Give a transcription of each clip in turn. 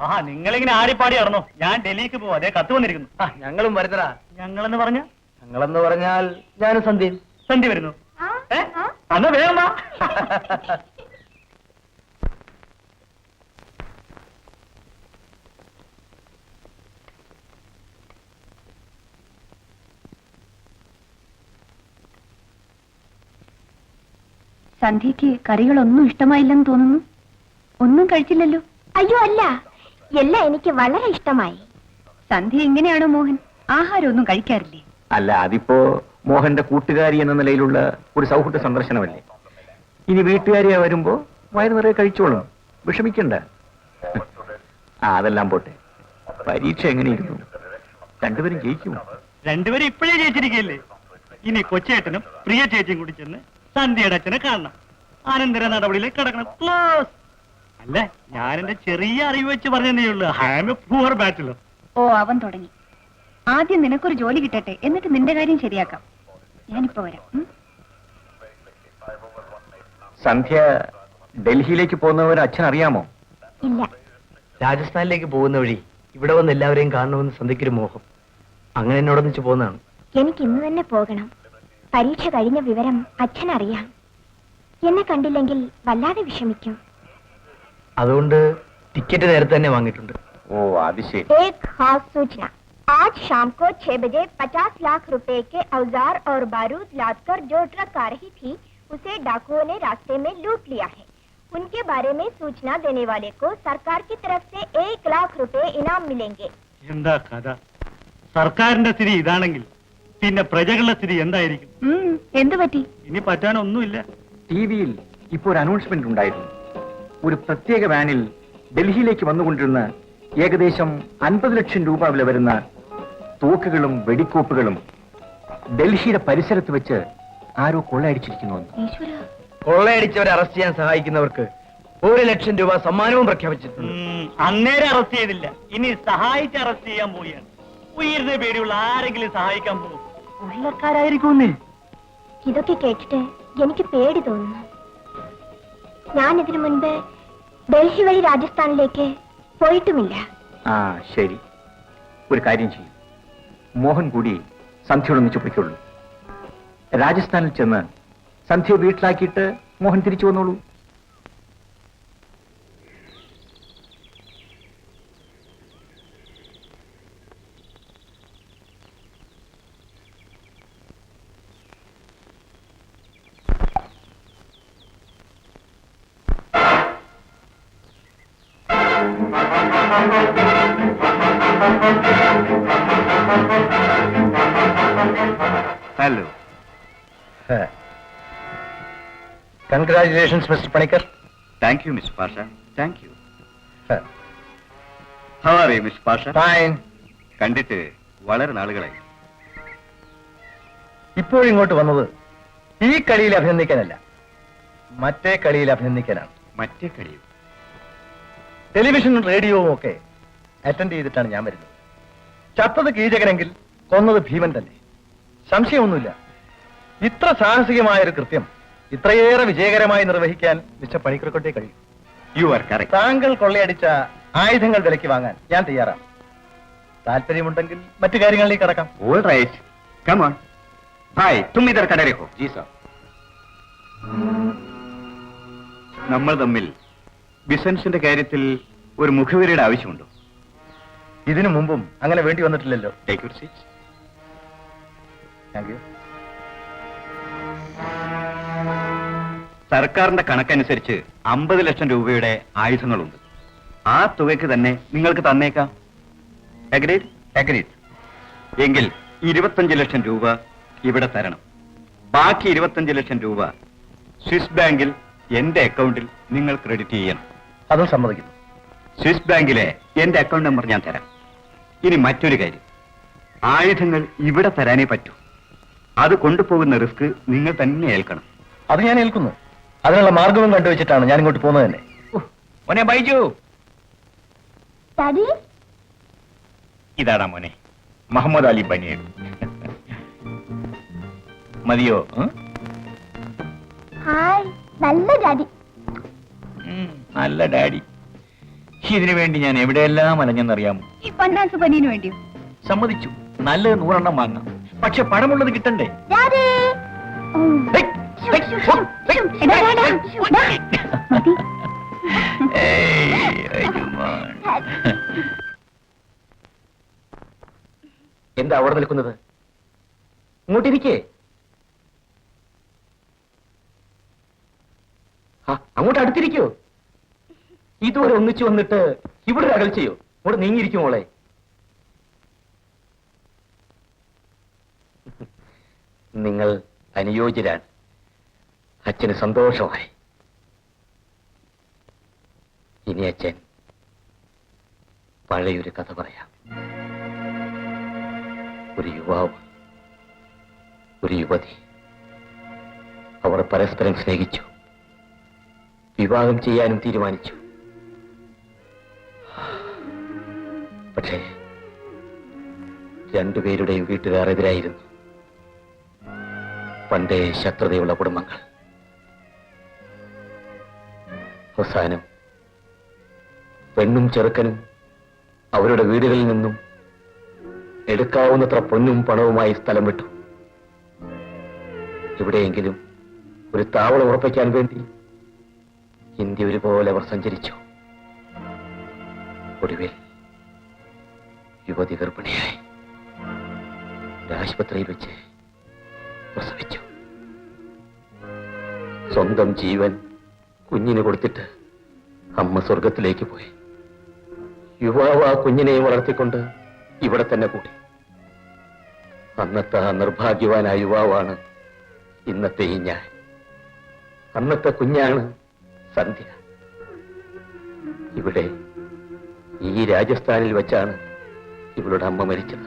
ആ നിങ്ങളിങ്ങനെ ആടിപ്പാടി ഇറങ്ങോ. ഞാൻ ഡൽഹിക്ക് പോവാ. അതേ കത്ത് വന്നിരിക്കുന്നു. ഞങ്ങളും വരുന്നടാ. ഞങ്ങളെന്ന് പറഞ്ഞാൽ ഞാനും സന്ധ്യ വരുന്നു. അന്ന് വേഗം വാ. സന്ധ്യക്ക് കറികളൊന്നും ഇഷ്ടമായില്ലെന്ന് തോന്നുന്നു. ഒന്നും കഴിച്ചില്ലല്ലോ? അയ്യോ അല്ല, എല്ലാം എനിക്ക് വളരെ ഇഷ്ടമായി. സന്ധ്യ ഇങ്ങനെയാണോ മോഹൻ? ആഹാരമൊന്നും കഴിക്കാറില്ലേ? അല്ല, അതിപ്പോ മോഹന്റെ കൂട്ടുകാരി എന്ന നിലയിലുള്ള ഒരു സൗഹൃദ സന്ദർശനമല്ലേ. ഇനി വീട്ടുകാരിയാ വരുമ്പോ വയറ് നിറയെ കഴിച്ചോളും, വിഷമിക്കണ്ട. അതെല്ലാം പോട്ടെ. പരീക്ഷ എങ്ങനെയിരുന്നു? രണ്ടുപേരും ജയിക്കുമോ? രണ്ടുപേരും ഇപ്പോഴേ ജയിച്ചിരിക്കുകയല്ലേ. ഇനി കൊച്ചേട്ടനും പ്രിയ ചേച്ചിയും കൂടി ചെന്ന് സന്ധ്യയുടെ അച്ഛനെ കാണണം. അനന്തര നടപടിയിലേക്ക് കിടക്കണം. ക്ലോസ്. അല്ല, ഞാൻ എന്റെ ചെറിയ അറിവ് വെച്ച് പറഞ്ഞതേ ഉള്ളൂ. I am a poor bachelor. ഓ, അവൻ തുടങ്ങി. ആദ്യം നിനക്കൊരു ജോലി കിട്ടട്ടെ, എന്നിട്ട് നിന്റെ കാര്യം ശരിയാക്കാം. ഞാനിപ്പോ വരാം. സന്ധ്യ ഡൽഹിയിലേക്ക് പോകുന്നവർ അച്ഛൻ അറിയാമോ? ഇല്ല. രാജസ്ഥാനിലേക്ക് പോകുന്ന വഴി ഇവിടെ വന്ന് എല്ലാവരെയും കാണണമെന്ന് സന്ധ്യക്കൊരു മോഹം. അങ്ങനെ എന്നോടൊന്നിച്ച് പോകുന്നതാണ്. എനിക്ക് ഇന്ന് തന്നെ പോകണം. പരീക്ഷ കഴിഞ്ഞ വിവരം അച്ഛനറിയാം. എന്നെ കണ്ടില്ലെങ്കിൽ വല്ലാതെ വിഷമിക്കും. അതുകൊണ്ട് ടിക്കറ്റ് നേരത്തെ തന്നെ വാങ്ങിയിട്ടുണ്ട്. ഓ, അത് ശരി. एक खास सूचना, आज शाम को 6 बजे 50 लाख रुपए के औजार और बारूद लादकर जो ट्रक आ रही थी, उसे डाकुओं ने रास्ते में लूट लिया है. उनके बारे में सूचना देने वाले को सरकार की तरफ से 1 लाख रुपए इनाम मिलेंगे. എന്താ കഥ? സർക്കാരിന്റെ സ്ഥിതി ഇതാണെങ്കിൽ പിന്നെ പ്രജകളുടെ സ്ഥിതി എന്തായിരിക്കും? എന്തു പറ്റി? ഇനി പറ്റാനൊന്നുമില്ല. ടിവിയിൽ ഇപ്പോൾ ഒരു അനൗൺസ്മെന്റ് ഉണ്ടായിരുന്നു. ഒരു പ്രത്യേക വാനിൽ ഡൽഹിയിലേക്ക് വന്നുകൊണ്ടിരുന്ന ഏകദേശം 50 ലക്ഷം രൂപ വില വരുന്ന തോക്കുകളും വെടിക്കോപ്പുകളും ഡൽഹിയുടെ പരിസരത്ത് വെച്ച് ആരോ കൊള്ളയടിച്ചിരിക്കുന്നു. കൊള്ളയടിച്ചവരെ അറസ്റ്റ് ചെയ്യാൻ സഹായിക്കുന്നവർക്ക് 1 ലക്ഷം രൂപ സമ്മാനവും പ്രഖ്യാപിച്ചിട്ടുണ്ട്. അന്നേരം അറസ്റ്റ് ചെയ്തില്ല, ഇനി സഹായിച്ച് അറസ്റ്റ് ചെയ്യാൻ പോവുകയാണ്. ഉയർന്ന പേടിയുള്ള ആരെങ്കിലും സഹായിക്കാൻ പോകും. കൊള്ളക്കാരായിരിക്കും. ഇതൊക്കെ കേട്ടിട്ട് എനിക്ക് പേടി തോന്നുന്നു. ഞാൻ ഇതിനു മുൻപ് ഡൽഹി വഴി രാജസ്ഥാനിലേക്ക് പോയിട്ടുമില്ല. ശരി, ഒരു കാര്യം ചെയ്യും. മോഹൻ കൂടി സന്ധ്യയോടൊന്നിച്ച് പൊയ്ക്കുള്ളൂ. രാജസ്ഥാനിൽ ചെന്ന് സന്ധ്യ വീട്ടിലാക്കിയിട്ട് മോഹൻ തിരിച്ചു വന്നോളൂ. Hello. Congratulations, Mr. Panikar. Thank you, Mr. Pasha. Thank you. How are you, Mr. Pasha? Fine. കണ്ടിട്ട് വളരെ നാളുകളായി. ഇപ്പോഴിങ്ങോട്ട് വന്നത് ഈ കളിയിൽ അഭിനന്ദിക്കാനല്ല, മറ്റേ കളിയിൽ അഭിനന്ദിക്കാനാണ്. മറ്റേ കളിയും ടെലിവിഷനും റേഡിയോവും ഒക്കെ അറ്റൻഡ് ചെയ്തിട്ടാണ് ഞാൻ വരുന്നത്. ചത്തത് കീചകനെങ്കിൽ കൊന്നത് ഭീമൻ തന്നെ, സംശയമൊന്നുമില്ല. ഇത്ര സാഹസികമായൊരു കൃത്യം ഇത്രയേറെ വിജയകരമായി നിർവഹിക്കാൻ മിസ്റ്റർ പണിക്കർക്കൊട്ടേ കഴിയും. You are correct. താങ്കൾ കൊള്ളയടിച്ച ആയുധങ്ങൾ വിലയ്ക്ക് വാങ്ങാൻ ഞാൻ തയ്യാറാണ്. താല്പര്യമുണ്ടെങ്കിൽ മറ്റു കാര്യങ്ങളിലേക്ക് കടക്കാം. All right. Come on. Bye. तुम इधर खड़े रहो. जी सर. നമ്മൾ തമ്മിൽ ബിസിനസിന്റെ കാര്യത്തിൽ ഒരു മുഖവരിയുടെ ആവശ്യമുണ്ടോ? ഇതിനു മുമ്പും അങ്ങനെ വേണ്ടി വന്നിട്ടില്ലല്ലോ. Take your seat. Thank you. സർക്കാരിന്റെ കണക്കനുസരിച്ച് 50 ലക്ഷം രൂപയുടെ ആയുധങ്ങളുണ്ട്. ആ തുകയ്ക്ക് തന്നെ നിങ്ങൾക്ക് തന്നേക്കാം. അഗ്രീഡ്? അഗ്രീഡ്. എങ്കിൽ 25 ലക്ഷം രൂപ ഇവിടെ തരണം. ബാക്കി 25 ലക്ഷം രൂപ സ്വിസ് ബാങ്കിൽ എന്റെ അക്കൗണ്ടിൽ നിങ്ങൾ ക്രെഡിറ്റ് ചെയ്യണം. അതും സമ്മതിക്കുന്നു. സ്വിസ് ബാങ്കിലെ എന്റെ അക്കൗണ്ട് നമ്പർ ഞാൻ തരാം. ഇനി മറ്റൊരു കാര്യം, ആയുധങ്ങൾ ഇവിടെ തരാനേ പറ്റൂ. അത് കൊണ്ടുപോകുന്ന റിസ്ക് നിങ്ങൾ തന്നെ ഏൽക്കണം. അത് ഞാൻ ഏൽക്കുന്നു. അതിനുള്ള മാർഗവും കണ്ടുവച്ചിട്ടാണ് ഞാൻ ഇങ്ങോട്ട് പോകുന്നത് തന്നെ. മോനെ ബൈജു, ഡാഡി, ഇതാടാ മോനെ മുഹമ്മദ് അലി ബനിയൻ. മതിയോ? ഹായ്, നല്ല ഡാഡി. നല്ല ഡാഡി. ഇതിനു വേണ്ടി ഞാൻ എവിടെയെല്ലാം അലഞ്ഞെന്നറിയാമോ? ഈ പന്നാസ് പനീന് വേണ്ടിയോ? സമ്മതിച്ചു, നല്ലത് 100 എണ്ണം വാങ്ങാം, പക്ഷെ പഴമുള്ളത് കിട്ടണ്ടേ? Daddy! ഹേയ്, ഹേയ്, ഓ, ഹേയ്. മതി. ഏയ്, റഹ്മാൻ. എന്താ അവിടെ നിൽക്കുന്നത്? ഇങ്ങോട്ടിരിക്കേ. അങ്ങോട്ട് അടുത്തിരിക്കോ. ഇതുവരെ ഒന്നിച്ചു വന്നിട്ട് ഇവിടെ ഒരു അകൽച്ചയോ? ഇവിടെ നീങ്ങിയിരിക്കും മോളെ. നിങ്ങൾ അനുയോജ്യരാണ്. അച്ഛന് സന്തോഷമായി. ഇനി അച്ഛൻ പഴയൊരു കഥ പറയാം. ഒരു യുവാവ്, ഒരു യുവതി, അവർ പരസ്പരം സ്നേഹിച്ചു, വിവാഹം ചെയ്യാനും തീരുമാനിച്ചു. പക്ഷേ രണ്ടുപേരുടെയും വീട്ടുകാർ എതിരായിരുന്നു. പണ്ടേ ശത്രുതയുള്ള കുടുംബങ്ങൾ. അവസാനം പെണ്ണും ചെറുക്കനും അവരുടെ വീടുകളിൽ നിന്നും എടുക്കാവുന്നത്ര പൊന്നും പണവുമായി സ്ഥലം വിട്ടു. എവിടെയെങ്കിലും ഒരു താവളം ഉറപ്പിക്കാൻ വേണ്ടി ഇന്ത്യ ഒരുപോലെ അവർ സഞ്ചരിച്ചു. ഒടുവിൽ യുവതി ഗർഭിണിയായി ആശുപത്രിയിൽ വെച്ച് പ്രസവിച്ചു. സ്വന്തം ജീവൻ കുഞ്ഞിന് കൊടുത്തിട്ട് അമ്മ സ്വർഗത്തിലേക്ക് പോയി. യുവാവ് ആ കുഞ്ഞിനെയും വളർത്തിക്കൊണ്ട് ഇവിടെ തന്നെ കൂടി. അന്നത്തെ ആ നിർഭാഗ്യവാനായ യുവാവാണ് ഇന്നത്തെ ഈ ഞാൻ. അന്നത്തെ കുഞ്ഞാണ് സന്ധ്യ. ഇവിടെ ഈ രാജസ്ഥാനിൽ വെച്ചാണ് ഇവളുടെ അമ്മ മരിച്ചത്.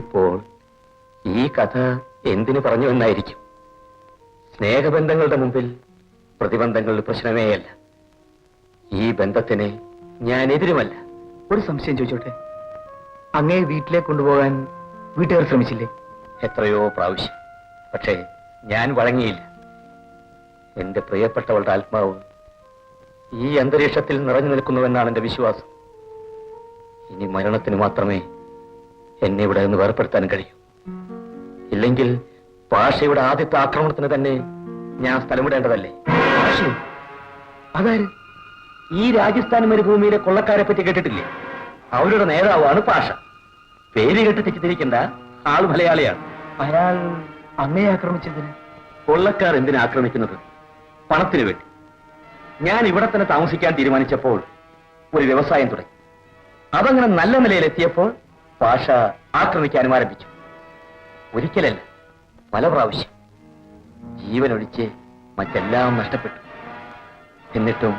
ഇപ്പോൾ ഈ കഥ എന്തിനു പറഞ്ഞു എന്നായിരിക്കും. സ്നേഹബന്ധങ്ങളുടെ മുമ്പിൽ പ്രതിബന്ധങ്ങളുടെ പ്രശ്നമേയല്ല. ഈ ബന്ധത്തിന് ഞാൻ എതിരുമല്ല. ഒരു സംശയം ചോദിച്ചോട്ടെ, അങ്ങേ വീട്ടിലേക്ക് കൊണ്ടുപോകാൻ വീട്ടുകാർ ശ്രമിച്ചില്ലേ? എത്രയോ പ്രാവശ്യം. പക്ഷേ ഞാൻ വഴങ്ങിയില്ല. എന്റെ പ്രിയപ്പെട്ടവളുടെ ആത്മാവ് ഈ അന്തരീക്ഷത്തിൽ നിറഞ്ഞു നിൽക്കുന്നുവെന്നാണ് എന്റെ വിശ്വാസം. ഇനി മരണത്തിന് മാത്രമേ എന്നെ ഇവിടെ നിന്ന് വേർപ്പെടുത്താൻ കഴിയൂ. ഇല്ലെങ്കിൽ പാഷയുടെ ആദ്യത്തെ ആക്രമണത്തിന് തന്നെ ഞാൻ സ്ഥലമിടേണ്ടതല്ലേ? പാഷയോ? അതാര്? ഈ രാജസ്ഥാൻ മരുഭൂമിയിലെ കൊള്ളക്കാരെ പറ്റി കേട്ടിട്ടില്ലേ? അവരുടെ നേതാവാണ് പാഷ. പേര് കേട്ട് തെറ്റിദ്ധരിക്കണ്ട, ആൾ മലയാളിയാണ്. അയാൾ അങ്ങയെ ആക്രമിച്ചതിന്? കൊള്ളക്കാർ എന്തിനാ ആക്രമിക്കുന്നത്? പണത്തിന് വേണ്ടി. ഞാൻ ഇവിടെ തന്നെ താമസിക്കാൻ തീരുമാനിച്ചപ്പോൾ ഒരു വ്യവസായം തുടങ്ങി. അതങ്ങനെ നല്ല നിലയിലെത്തിയപ്പോൾ പാഷ ആക്രമിക്കാനും ആരംഭിച്ചു. ഒരിക്കലല്ല, പല പ്രാവശ്യം. ജീവനൊഴിച്ച് മറ്റെല്ലാം നഷ്ടപ്പെട്ടു. എന്നിട്ടും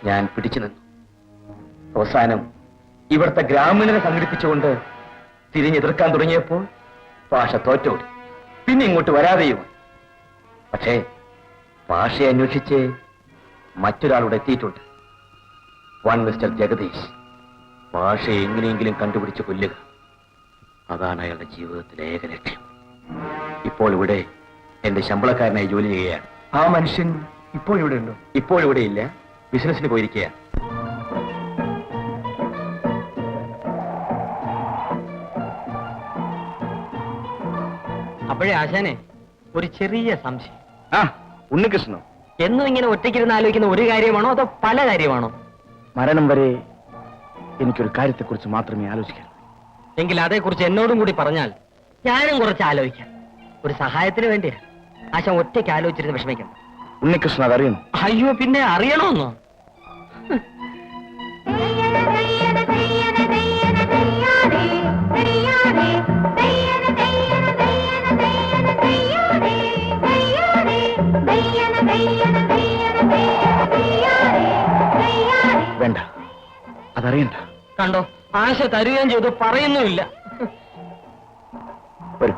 ഞാൻ പിടിച്ചു നിന്നു. അവസാനം ഇവിടുത്തെ ഗ്രാമീണരെ സംഘടിപ്പിച്ചുകൊണ്ട് തിരിഞ്ഞെതിർക്കാൻ തുടങ്ങിയപ്പോൾ പാഷ തോറ്റോടി. പിന്നെ ഇങ്ങോട്ട് വരാതെയുമായി. പക്ഷേ പാഷയെ അന്വേഷിച്ച് മറ്റൊരാളോട് എത്തിയിട്ടുണ്ട്. One mister Jagdish. പാഷയെ എങ്ങനെയെങ്കിലും കണ്ടുപിടിച്ച് കൊല്ലുക, അതാണ് അയാളുടെ ജീവിതത്തിലെ ഏക ലക്ഷ്യം. ഇപ്പോൾ ഇവിടെ എന്റെ ശമ്പളക്കാരനായി ജോലി ചെയ്യുകയാണ്. ആ മനുഷ്യൻ ഇപ്പോൾ ഇവിടെ ഉണ്ടോ? ഇപ്പോൾ ഇവിടെ ഇല്ല, ബിസിനസിന് പോയിരിക്കുകയാണ്. അപ്പോഴേ ആശാനെ ഒരു ചെറിയ സംശയം. ആ, ഉണ്ണികൃഷ്ണനോ? എന്നും ഇങ്ങനെ ഒറ്റയ്ക്കിരുന്ന് ആലോചിക്കുന്ന ഒരു കാര്യമാണോ അതോ പല കാര്യമാണോ? മരണം വരെ എനിക്കൊരു കാര്യത്തെക്കുറിച്ച് മാത്രമേ ആലോചിക്കാവൂ. എങ്കിൽ അതേക്കുറിച്ച് എന്നോടും കൂടി പറഞ്ഞാൽ ഞാനും കുറച്ച് ആലോചിക്കാം. ഒരു സഹായത്തിന് വേണ്ടിയാ. ആശാൻ ഒറ്റയ്ക്ക് ആലോചിച്ചിരുന്ന് വിഷമിക്കണം. ഉണ്ണികൃഷ്ണൻ അതറിയണം? അയ്യോ, പിന്നെ അറിയണമെന്നോ? വേണ്ട, അതറിയണ്ട. കണ്ടോ, ആശ തരുകയും ചെയ്തു, പറയുന്നുമില്ല. വരൂ.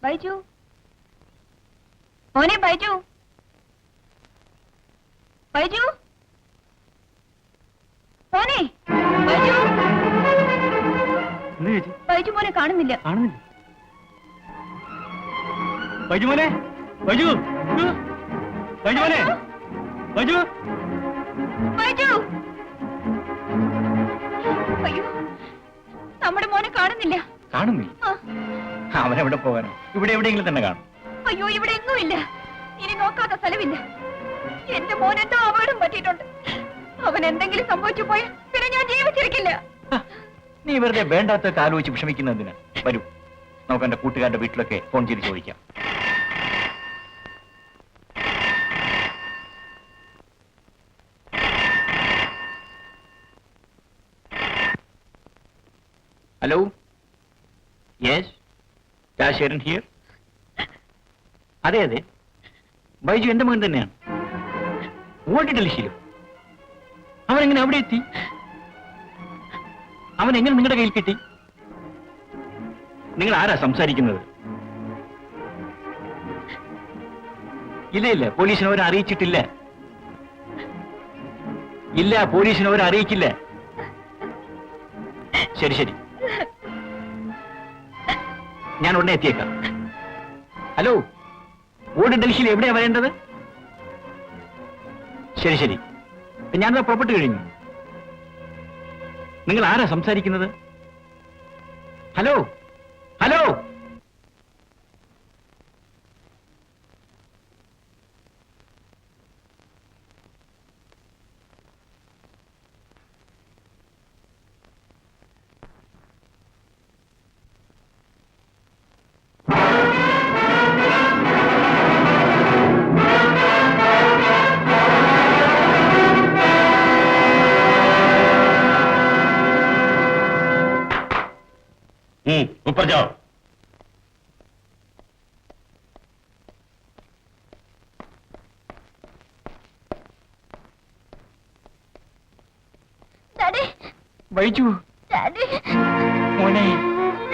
ബൈജു മോനെ ബൈജു ബൈജു മോനെ ബൈജു എന്ത് ചേച്ചി ബൈജു മോനെ കാണുന്നില്ല. കാണുന്നില്ല. ബൈജു മോനെ, ബൈജു ബൈജു മോനെ, ബൈജു ബൈജു അയ്യോ നമ്മുടെ മോനെ കാണുന്നില്ല. കാണുന്നില്ല. ആ, അവനെവിടെ പോകാനോ? ഇവിടെ എവിടെയെങ്കിലും തന്നെ കാണും. അയ്യോ ഇവിടെ എങ്ങുമില്ല. ഇനി നോക്കാത്ത സ്ഥലമില്ല. എന്റെ മോൻ എന്തോ അപകടം പറ്റിയിട്ടുണ്ട്. അവൻ എന്തെങ്കിലും സംഭവിച്ചു പോയാൽ പിന്നെ ഞാൻ ജീവിച്ചിരിക്കില്ല. നീ വെറുതെ വേണ്ടാത്തൊക്കെ ആലോചിച്ച് വിഷമിക്കുന്നതിന് വരൂ, നമുക്ക് എന്റെ കൂട്ടുകാരുടെ വീട്ടിലൊക്കെ ഫോൺ ചെയ്ത് ചോദിക്കാം. Hello, yes, Rajasekharan here. അതെ അതെ, ബൈജു എന്റെ മകൻ തന്നെയാണ്. ഓടി ഡൽഹിയിലും. അവനെങ്ങനെ അവിടെ എത്തി? അവൻ എങ്ങനെ നിങ്ങളുടെ കയ്യിൽ കിട്ടി? നിങ്ങൾ ആരാ സംസാരിക്കുന്നത്? ഇല്ല ഇല്ല, പോലീസിനെ അവരെ അറിയിച്ചിട്ടില്ല. ഇല്ല, പോലീസിനെ അവരെ അറിയിക്കില്ല. ശരി ശരി, ഞാൻ ഉടനെ എത്തിയേക്കാം. ഹലോ, ഓൾഡ് ഡൽഹിയിൽ എവിടെയാ വരേണ്ടത്? ശരി ശരി, ഞാനത് പുറപ്പെട്ടു കഴിഞ്ഞു. നിങ്ങൾ ആരാ സംസാരിക്കുന്നത്? ഹലോ ഹലോ, ऊपर जाओ. डैडी ബൈജു डैडी മോനെ,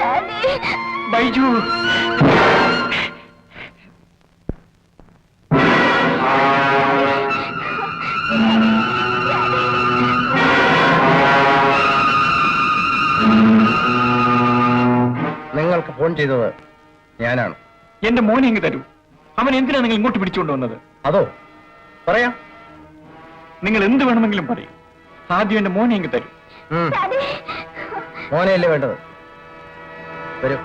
डैडी ബൈജു. നിങ്ങൾക്ക് ഫോൺ ചെയ്തത് ഞാനാണ്. എന്റെ മോനെ ഇങ്ങ് തരൂ. അവൻ എന്തിനാ നിങ്ങൾ ഇങ്ങോട്ട് പിടിച്ചുകൊണ്ട് വന്നത്? അതോ പറയാം. നിങ്ങൾ എന്ത് വേണമെങ്കിലും പറയും. ആദ്യം എന്റെ മോനെ ഇങ്ങ് തരൂ. डैडी മോനെയല്ലേ വേണ്ടത്? വരൂ.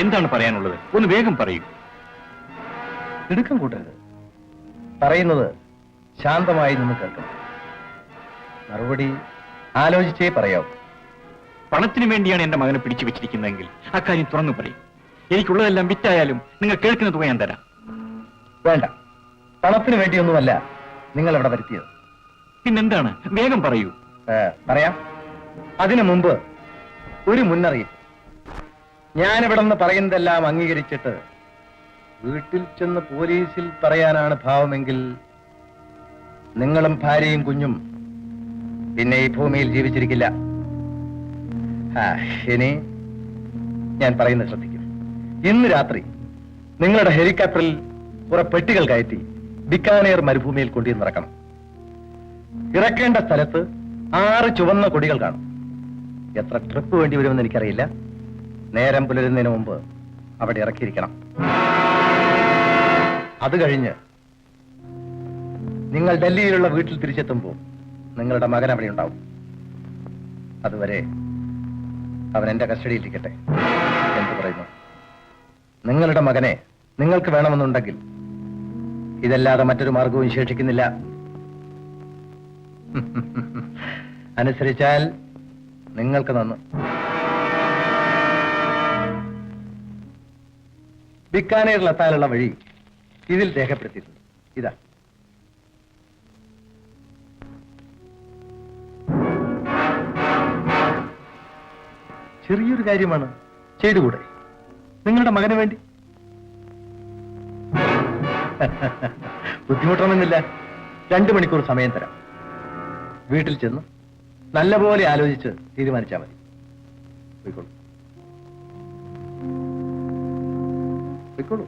എന്താണ് പറയാനുള്ളത്? ഒന്ന് വേഗം പറയൂ. തിടുക്കം കൂട്ടരുത്. പറയുന്നത് ശാന്തമായി നിന്ന് കേൾക്കണം. മറുപടി ആലോചിച്ചേ പറയാവൂ. പണത്തിന് വേണ്ടിയാണ് എന്റെ മകനെ പിടിച്ചു വെച്ചിരിക്കുന്നതെങ്കിൽ അക്കാര്യം തുറന്നു പറയും. എനിക്കുള്ളതെല്ലാം വിറ്റായാലും നിങ്ങൾ കേൾക്കുന്ന തുക ഞാൻ തരാം. വേണ്ട, പണത്തിന് വേണ്ടിയൊന്നുമല്ല നിങ്ങൾ ഇവിടെ വരുത്തിയത്. പിന്നെന്താണ്? വേഗം പറയൂ. പറയാം. അതിനു മുമ്പ് ഒരു മുന്നറിയിപ്പ്. ഞാനിവിടെ നിന്ന് പറയുന്നതെല്ലാം അംഗീകരിച്ചിട്ട് വീട്ടിൽ ചെന്ന് പോലീസിൽ പറയാനാണ് ഭാവമെങ്കിൽ നിങ്ങളും ഭാര്യയും കുഞ്ഞും പിന്നെ ഈ ഭൂമിയിൽ ജീവിച്ചിരിക്കില്ല. ഇനി ഞാൻ പറയുന്നത് ശ്രദ്ധിക്കും. ഇന്ന് രാത്രി നിങ്ങളുടെ ഹെലികോപ്റ്ററിൽ കുറെ പെട്ടികൾ കയറ്റി ബിക്കാനേർ മരുഭൂമിയിൽ കൊണ്ടുവന്നിറക്കണം. ഇറക്കേണ്ട സ്ഥലത്ത് 6 ചുവന്ന കൊടികൾ കാണും. എത്ര ട്രിപ്പ് വേണ്ടി വരുമെന്ന് എനിക്കറിയില്ല. നേരം പുലരുന്നതിന് മുമ്പ് അവിടെ ഇറക്കിയിരിക്കണം. അത് കഴിഞ്ഞ് നിങ്ങൾ ഡൽഹിയിലുള്ള വീട്ടിൽ തിരിച്ചെത്തുമ്പോൾ നിങ്ങളുടെ മകൻ അവിടെ ഉണ്ടാവും. അതുവരെ അവൻ എന്റെ കസ്റ്റഡിയിലിരിക്കട്ടെ. എന്ത് പറയുന്നു? നിങ്ങളുടെ മകനെ നിങ്ങൾക്ക് വേണമെന്നുണ്ടെങ്കിൽ ഇതല്ലാതെ മറ്റൊരു മാർഗവും ശേഷിക്കുന്നില്ല. അനുസരിച്ചാൽ നിങ്ങൾക്ക് നന്ന്. ബിക്കാനേറിലെത്താനുള്ള വഴി ഇതിൽ രേഖപ്പെടുത്തിയിട്ടുണ്ട്. ഇതാ. ചെറിയൊരു കാര്യമാണ്, ചെയ്തുകൂടെ? നിങ്ങളുടെ മകന് വേണ്ടി. ബുദ്ധിമുട്ടണമെന്നില്ല. 2 മണിക്കൂർ സമയം തരാം. വീട്ടിൽ ചെന്ന് നല്ലപോലെ ആലോചിച്ച് തീരുമാനിച്ചാൽ മതി. പോയിക്കോളൂ. പോയിക്കോളൂ